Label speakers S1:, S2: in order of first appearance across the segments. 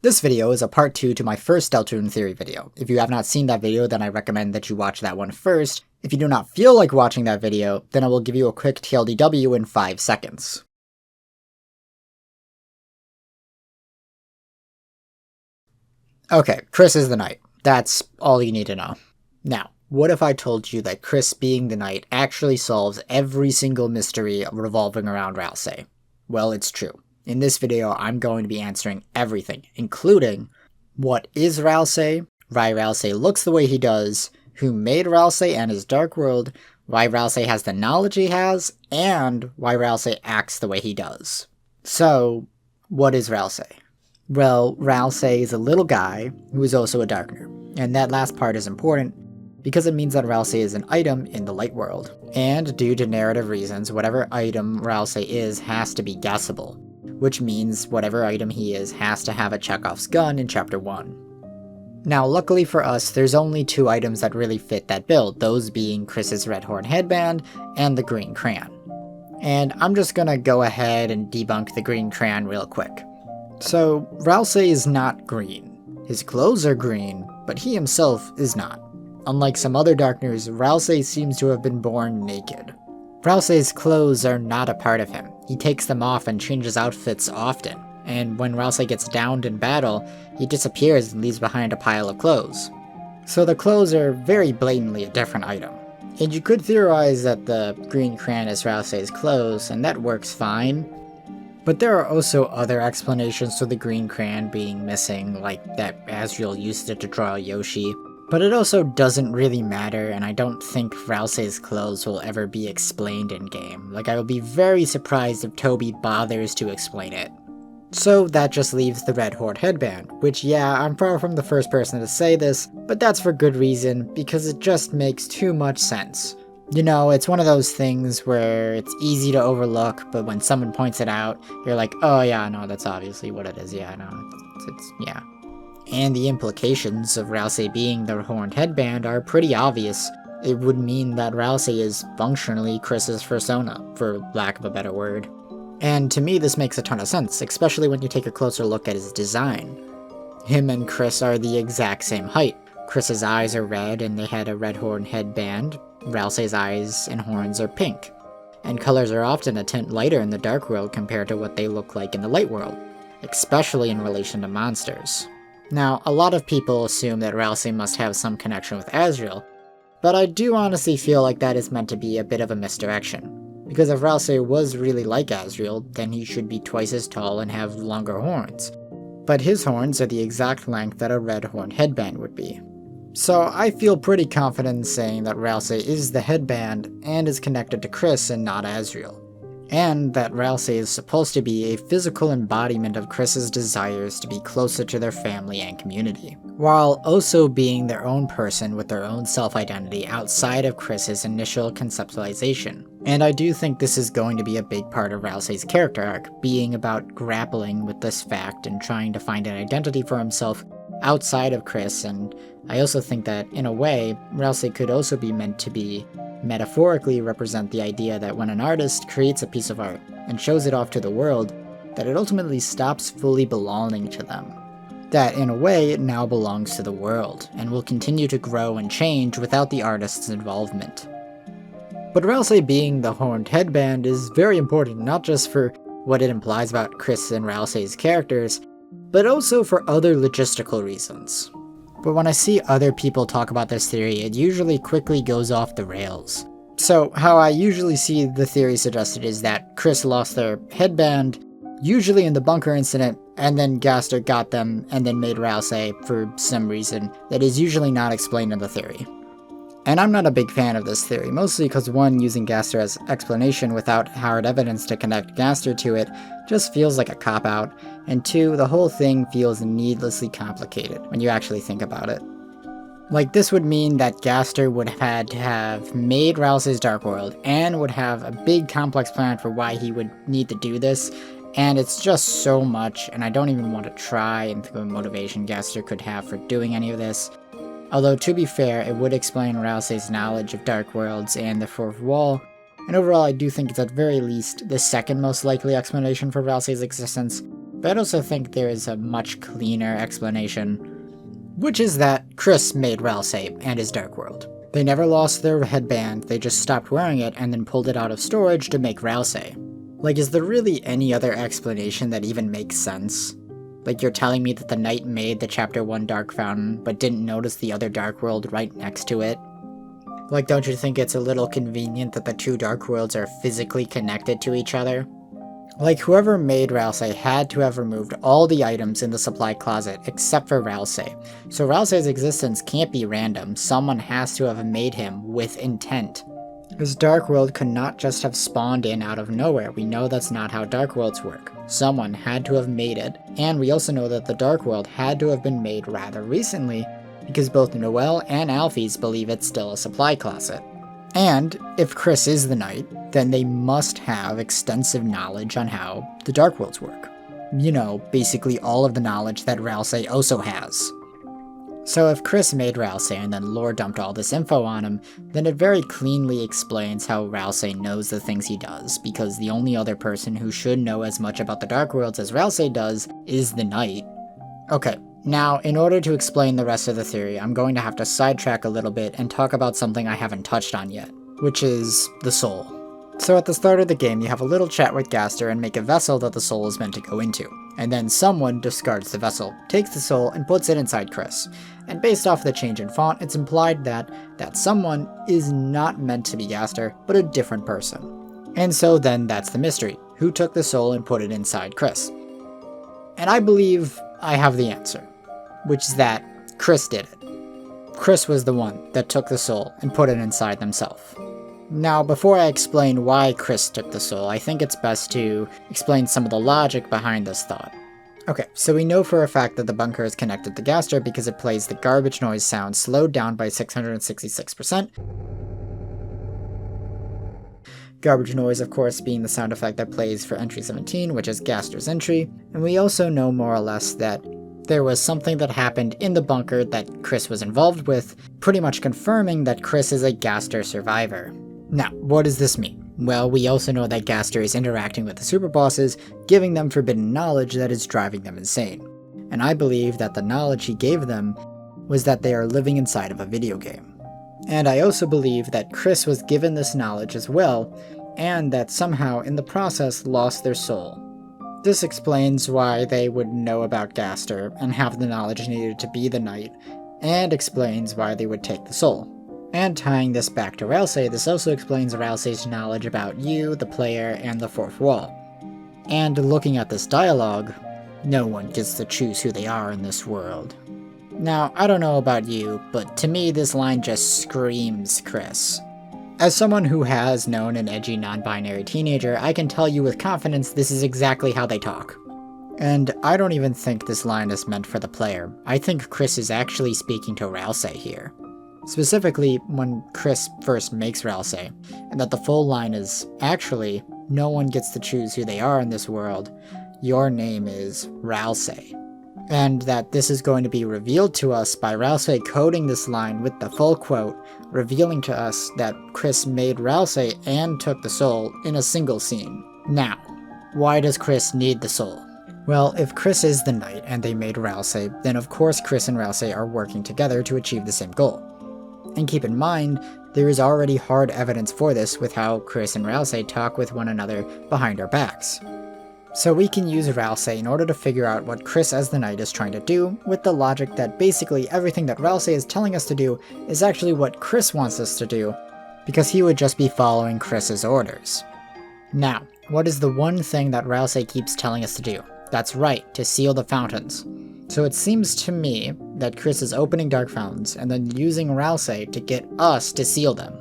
S1: This video is a part 2 to my first Deltarune theory video. If you have not seen that video, then I recommend that you watch that one first. If you do not feel like watching that video, then I will give you a quick TLDW in 5 seconds. Okay, Kris is the knight. That's all you need to know. Now, what if I told you that Kris being the knight actually solves every single mystery revolving around Ralsei? Well, it's true. In this video, I'm going to be answering everything, including what is Ralsei, why Ralsei looks the way he does, who made Ralsei and his dark world, why Ralsei has the knowledge he has, and why Ralsei acts the way he does. So, what is Ralsei? Well, Ralsei is a little guy who is also a darkener, and that last part is important because it means that Ralsei is an item in the light world. And due to narrative reasons, whatever item Ralsei is has to be guessable, which means whatever item he is has to have a Chekhov's gun in Chapter 1. Now, luckily for us, there's only 2 items that really fit that build, those being Kris's red horn headband and the green crayon. And I'm just gonna go ahead and debunk the green crayon real quick. So, Ralsei is not green. His clothes are green, but he himself is not. Unlike some other Darkners, Ralsei seems to have been born naked. Ralsei's clothes are not a part of him. He takes them off and changes outfits often, and when Ralsei gets downed in battle, he disappears and leaves behind a pile of clothes. So the clothes are very blatantly a different item. And you could theorize that the green crayon is Ralsei's clothes, and that works fine. But there are also other explanations for the green crayon being missing, like that Asriel used it to draw Yoshi. But it also doesn't really matter, and I don't think Ralsei's clothes will ever be explained in-game. Like, I will be very surprised if Toby bothers to explain it. So that just leaves the red horn headband, which yeah, I'm far from the first person to say this, but that's for good reason, because it just makes too much sense. You know, it's one of those things where it's easy to overlook, but when someone points it out, you're like, oh yeah, no, that's obviously what it is, yeah, no, yeah. And the implications of Ralsei being the horned headband are pretty obvious. It would mean that Ralsei is functionally Kris's persona, for lack of a better word. And to me this makes a ton of sense, especially when you take a closer look at his design. Him and Kris are the exact same height. Kris's eyes are red and they had a red horn headband. Ralsei's eyes and horns are pink. And colors are often a tint lighter in the dark world compared to what they look like in the light world, especially in relation to monsters. Now, a lot of people assume that Ralsei must have some connection with Asriel, but I do honestly feel like that is meant to be a bit of a misdirection. Because if Ralsei was really like Asriel, then he should be twice as tall and have longer horns. But his horns are the exact length that a red horn headband would be. So I feel pretty confident in saying that Ralsei is the headband and is connected to Kris and not Asriel. And that Ralsei is supposed to be a physical embodiment of Kris's desires to be closer to their family and community, while also being their own person with their own self-identity outside of Kris's initial conceptualization. And I do think this is going to be a big part of Ralsei's character arc, being about grappling with this fact and trying to find an identity for himself outside of Kris, and I also think that, in a way, Ralsei could also be meant to be metaphorically represent the idea that when an artist creates a piece of art and shows it off to the world, that it ultimately stops fully belonging to them. That, in a way, it now belongs to the world, and will continue to grow and change without the artist's involvement. But Ralsei being the horned headband is very important, not just for what it implies about Kris and Ralsei's characters, but also for other logistical reasons. But when I see other people talk about this theory, it usually quickly goes off the rails. So how I usually see the theory suggested is that Kris lost their headband, usually in the bunker incident, and then Gaster got them and then made Ralsei for some reason that is usually not explained in the theory. And I'm not a big fan of this theory, mostly because 1, using Gaster as explanation without hard evidence to connect Gaster to it just feels like a cop-out, and 2, the whole thing feels needlessly complicated when you actually think about it. Like, this would mean that Gaster would have had to have made Ralsei's Dark World, and would have a big complex plan for why he would need to do this, and it's just so much, and I don't even want to try and think of a motivation Gaster could have for doing any of this. Although, to be fair, it would explain Ralsei's knowledge of Dark Worlds and the Fourth Wall, and overall I do think it's at very least the second most likely explanation for Ralsei's existence, But I also think there is a much cleaner explanation, which is that Kris made Ralsei and his Dark World. They never lost their headband, they just stopped wearing it and then pulled it out of storage to make Ralsei. Like, is there really any other explanation that even makes sense? Like, you're telling me that the knight made the Chapter 1 Dark Fountain, but didn't notice the other Dark World right next to it? Like, don't you think it's a little convenient that the two Dark Worlds are physically connected to each other? Like, whoever made Ralsei had to have removed all the items in the supply closet except for Ralsei. So Ralsei's existence can't be random, someone has to have made him with intent. His Dark World could not just have spawned in out of nowhere, we know that's not how Dark Worlds work. Someone had to have made it, and we also know that the Dark World had to have been made rather recently, because both Noelle and Alphys believe it's still a supply closet. And if Kris is the knight, then they must have extensive knowledge on how the Dark Worlds work. You know, basically all of the knowledge that Ralsei also has. So if Kris made Ralsei and then lore dumped all this info on him, then it very cleanly explains how Ralsei knows the things he does, because the only other person who should know as much about the Dark Worlds as Ralsei does is the knight. Okay, now in order to explain the rest of the theory, I'm going to have to sidetrack a little bit and talk about something I haven't touched on yet, which is the soul. So at the start of the game, you have a little chat with Gaster and make a vessel that the soul is meant to go into. And then someone discards the vessel, takes the soul, and puts it inside Kris. And based off the change in font, it's implied that that someone is not meant to be Gaster, but a different person. And so then that's the mystery. Who took the soul and put it inside Kris? And I believe I have the answer, which is that Kris did it. Kris was the one that took the soul and put it inside themselves. Now, before I explain why Kris took the soul, I think it's best to explain some of the logic behind this thought. Okay, so we know for a fact that the bunker is connected to Gaster because it plays the garbage noise sound slowed down by 666%. Garbage noise, of course, being the sound effect that plays for entry 17, which is Gaster's entry. And we also know more or less that there was something that happened in the bunker that Kris was involved with, pretty much confirming that Kris is a Gaster survivor. Now, what does this mean? Well, we also know that Gaster is interacting with the super bosses, giving them forbidden knowledge that is driving them insane. And I believe that the knowledge he gave them was that they are living inside of a video game. And I also believe that Kris was given this knowledge as well, and that somehow in the process lost their soul. This explains why they would know about Gaster and have the knowledge needed to be the knight, and explains why they would take the soul. And tying this back to Ralsei, this also explains Ralsei's knowledge about you, the player, and the fourth wall. And looking at this dialogue, no one gets to choose who they are in this world. Now, I don't know about you, but to me this line just screams Kris. As someone who has known an edgy non-binary teenager, I can tell you with confidence this is exactly how they talk. And I don't even think this line is meant for the player. I think Kris is actually speaking to Ralsei here. Specifically, when Kris first makes Ralsei, and that the full line is, actually, no one gets to choose who they are in this world, your name is Ralsei. And that this is going to be revealed to us by Ralsei coding this line with the full quote, revealing to us that Kris made Ralsei and took the soul in a single scene. Now, why does Kris need the soul? Well, if Kris is the knight and they made Ralsei, then of course Kris and Ralsei are working together to achieve the same goal. And keep in mind, there is already hard evidence for this with how Kris and Ralsei talk with one another behind our backs. So we can use Ralsei in order to figure out what Kris as the knight is trying to do, with the logic that basically everything that Ralsei is telling us to do is actually what Kris wants us to do, because he would just be following Kris's orders. Now, what is the one thing that Ralsei keeps telling us to do? That's right, to seal the fountains. So it seems to me that Kris is opening dark fountains and then using Ralsei to get us to seal them.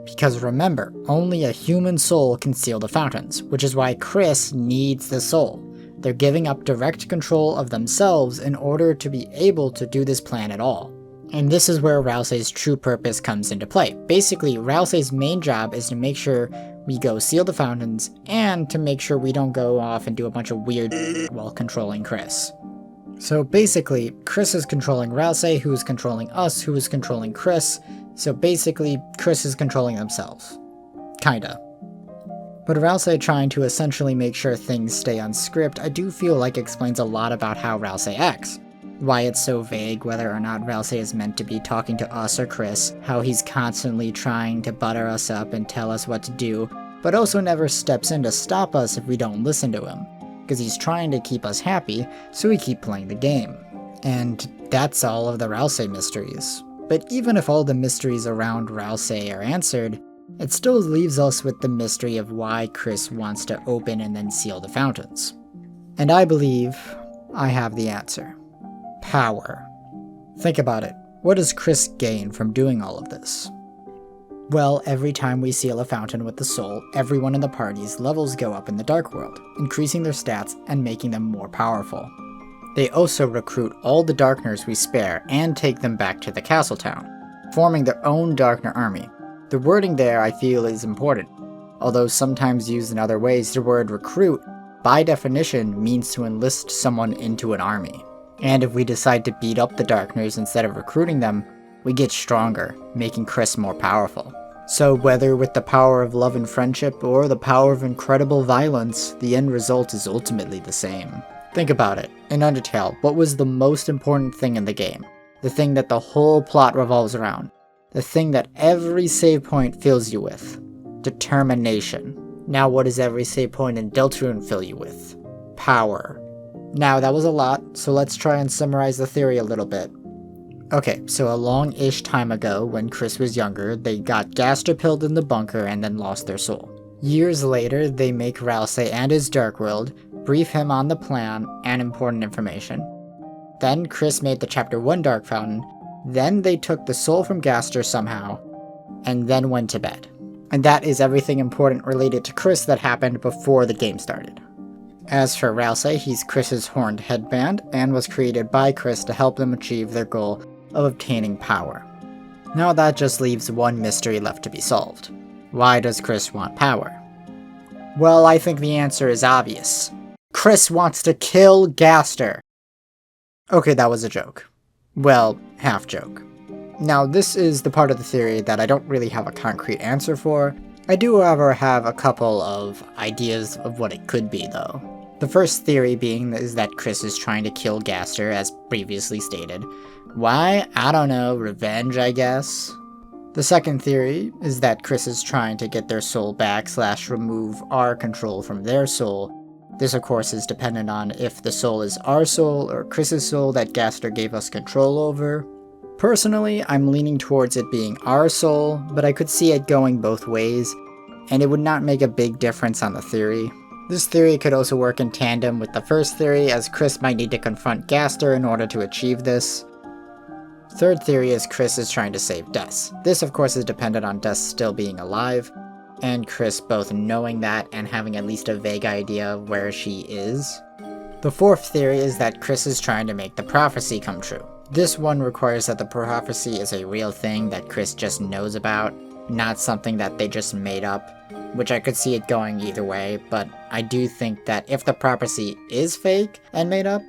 S1: Because remember, only a human soul can seal the fountains, which is why Kris needs the soul. They're giving up direct control of themselves in order to be able to do this plan at all. And this is where Ralsei's true purpose comes into play. Basically, Ralsei's main job is to make sure we go seal the fountains, and to make sure we don't go off and do a bunch of weird while controlling Kris. So basically, Kris is controlling Ralsei, who is controlling us, who is controlling Kris. So basically, Kris is controlling themselves. Kinda. But Ralsei trying to essentially make sure things stay on script, I do feel like explains a lot about how Ralsei acts. Why it's so vague whether or not Ralsei is meant to be talking to us or Kris, how he's constantly trying to butter us up and tell us what to do, but also never steps in to stop us if we don't listen to him, because he's trying to keep us happy, so we keep playing the game. And that's all of the Ralsei mysteries. But even if all the mysteries around Ralsei are answered, it still leaves us with the mystery of why Kris wants to open and then seal the fountains. And I believe I have the answer. Power. Think about it. What does Kris gain from doing all of this? Well, every time we seal a fountain with the soul, everyone in the party's levels go up in the Dark World, increasing their stats and making them more powerful. They also recruit all the Darkners we spare and take them back to the castle town, forming their own Darkner army. The wording there I feel is important. Although sometimes used in other ways, the word recruit, by definition, means to enlist someone into an army. And if we decide to beat up the Darkners instead of recruiting them, we get stronger, making Kris more powerful. So whether with the power of love and friendship or the power of incredible violence, the end result is ultimately the same. Think about it. In Undertale, what was the most important thing in the game? The thing that the whole plot revolves around. The thing that every save point fills you with. Determination. Now what does every save point in Deltarune fill you with? Power. Now that was a lot, so let's try and summarize the theory a little bit. Okay, so a long-ish time ago, when Kris was younger, they got Gaster pilled in the bunker and then lost their soul. Years later, they make Ralsei and his Dark World, brief him on the plan and important information. Then Kris made the Chapter 1 Dark Fountain, then they took the soul from Gaster somehow, and then went to bed. And that is everything important related to Kris that happened before the game started. As for Ralsei, he's Kris's horned headband, and was created by Kris to help them achieve their goal of obtaining power. Now that just leaves one mystery left to be solved. Why does Kris want power? Well, I think the answer is obvious. Kris wants to kill Gaster! Okay, that was a joke. Well, half joke. Now, this is the part of the theory that I don't really have a concrete answer for. I do, however, have a couple of ideas of what it could be, though. The first theory being is that Kris is trying to kill Gaster, as previously stated. Why? I don't know, revenge, I guess? The second theory is that Kris is trying to get their soul back / remove our control from their soul. This of course is dependent on if the soul is our soul or Kris's soul that Gaster gave us control over. Personally, I'm leaning towards it being our soul, but I could see it going both ways, and it would not make a big difference on the theory. This theory could also work in tandem with the first theory, as Kris might need to confront Gaster in order to achieve this. Third theory is Kris is trying to save Des. This of course is dependent on Des still being alive, and Kris both knowing that and having at least a vague idea of where she is. The fourth theory is that Kris is trying to make the prophecy come true. This one requires that the prophecy is a real thing that Kris just knows about, not something that they just made up, which I could see it going either way, but I do think that if the prophecy is fake and made up,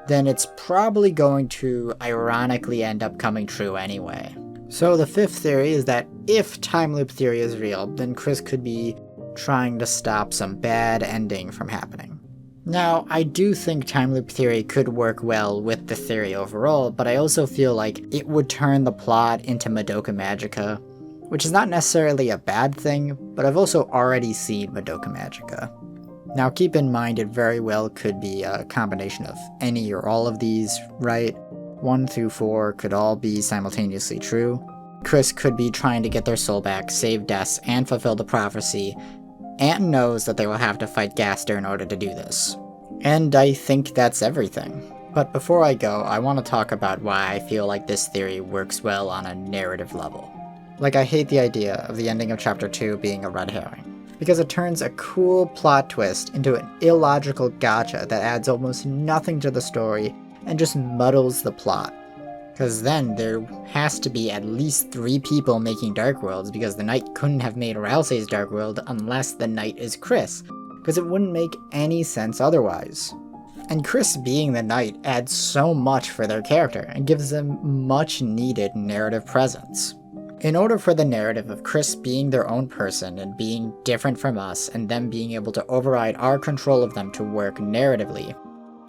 S1: then it's probably going to ironically end up coming true anyway. So the fifth theory is that if time loop theory is real, then Kris could be trying to stop some bad ending from happening. Now, I do think time loop theory could work well with the theory overall, but I also feel like it would turn the plot into Madoka Magica, which is not necessarily a bad thing, but I've also already seen Madoka Magica. Now keep in mind it very well could be a combination of any or all of these, right? 1 through 4 could all be simultaneously true. Kris could be trying to get their soul back, save Des, and fulfill the prophecy, and knows that they will have to fight Gaster in order to do this. And I think that's everything. But before I go, I want to talk about why I feel like this theory works well on a narrative level. Like, I hate the idea of the ending of Chapter 2 being a red herring, because it turns a cool plot twist into an illogical gotcha that adds almost nothing to the story and just muddles the plot. Because then there has to be at least 3 people making Dark Worlds, because the Knight couldn't have made Ralsei's Dark World unless the Knight is Kris, because it wouldn't make any sense otherwise. And Kris being the Knight adds so much for their character and gives them much needed narrative presence. In order for the narrative of Kris being their own person and being different from us and them being able to override our control of them to work narratively,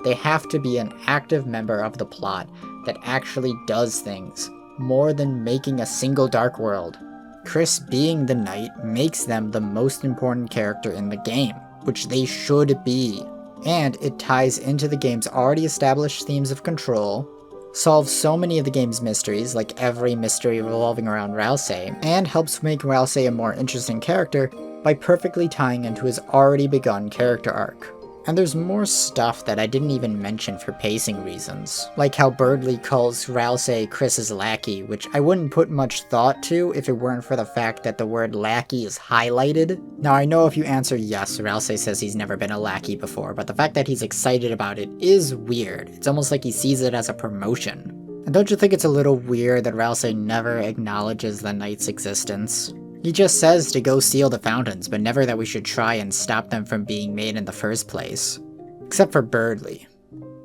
S1: they have to be an active member of the plot that actually does things, more than making a single dark world. Kris being the knight makes them the most important character in the game, which they should be, and it ties into the game's already established themes of control, solves so many of the game's mysteries, like every mystery revolving around Ralsei, and helps make Ralsei a more interesting character by perfectly tying into his already begun character arc. And there's more stuff that I didn't even mention for pacing reasons, like how Birdley calls Ralsei Kris's lackey, which I wouldn't put much thought to if it weren't for the fact that the word lackey is highlighted. Now I know if you answer yes, Ralsei says he's never been a lackey before, but the fact that he's excited about it is weird. It's almost like he sees it as a promotion. And don't you think it's a little weird that Ralsei never acknowledges the knight's existence? He just says to go steal the fountains, but never that we should try and stop them from being made in the first place. Except for Birdley.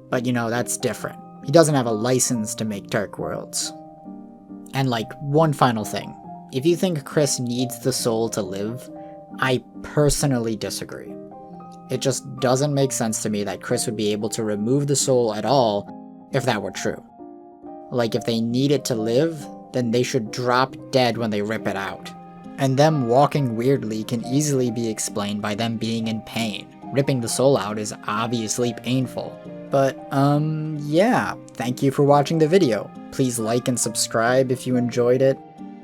S1: But you know, that's different. He doesn't have a license to make dark worlds. And like, one final thing. If you think Kris needs the soul to live, I personally disagree. It just doesn't make sense to me that Kris would be able to remove the soul at all if that were true. Like, if they need it to live, then they should drop dead when they rip it out. And them walking weirdly can easily be explained by them being in pain. Ripping the soul out is obviously painful. But, yeah, thank you for watching the video. Please like and subscribe if you enjoyed it.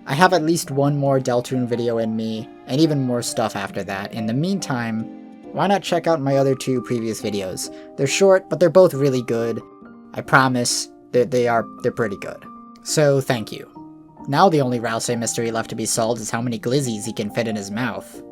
S1: I have at least one more Deltarune video in me, and even more stuff after that. In the meantime, why not check out my other 2 previous videos? They're short, but they're both really good. I promise, they're pretty good. So, thank you. Now the only Ralsei mystery left to be solved is how many glizzies he can fit in his mouth.